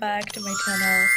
back to my channel.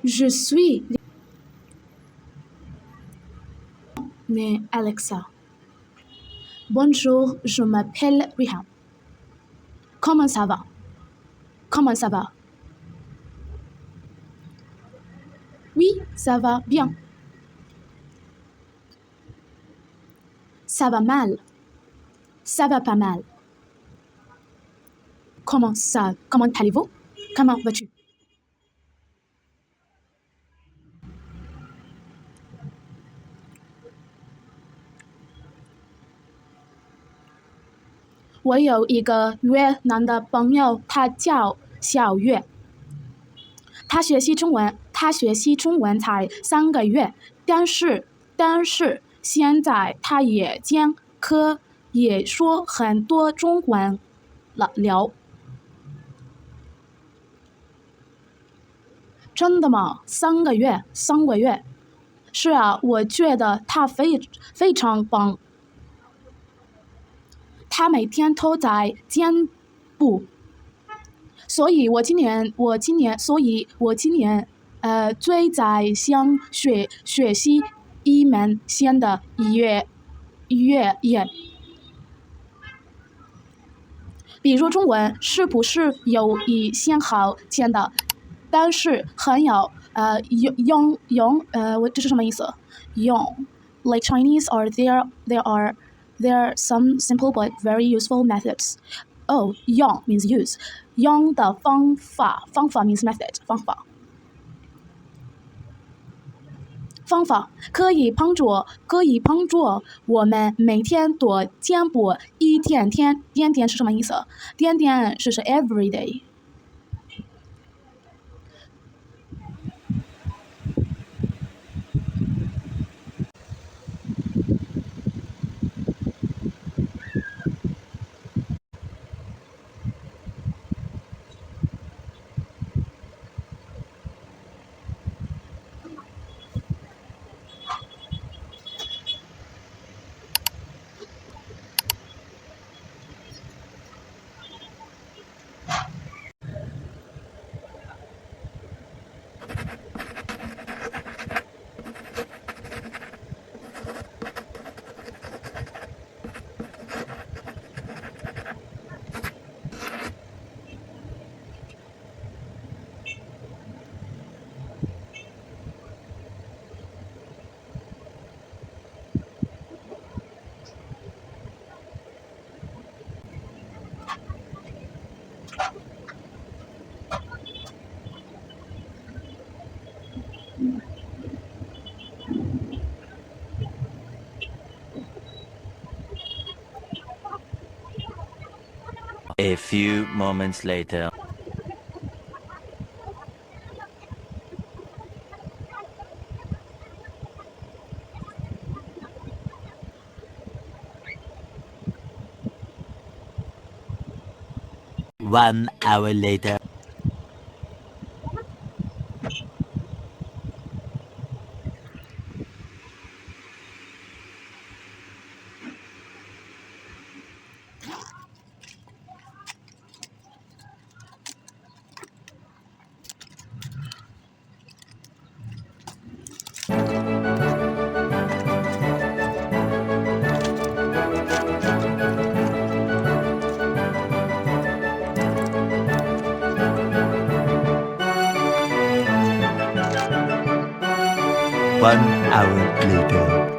Je suis née Alexa. Bonjour, je m'appelle Rihan. Comment ça va? Comment ça va? Oui, ça va bien. Ça va mal. Ça va pas mal. Comment allez-vous? Comment vas-tu?我有一个越南的朋友，他叫小月。他学习中文才3个月，但是现在他可以说很多中文了。真的吗？3个月？是啊，我觉得他非常棒。他每天都在进步，所以我今年最在想学习一门新的语言，比如中文，是不是有一些好听的？但是很有这是什么意思？用 like Chinese or there are some simple but very useful methods. Oh, 用 means use. 用的方法 means method. 方法可以帮助我们每天多进步一点点。点点是什么意思？点点是 every day。A few moments later. One hour later. 1 hour later.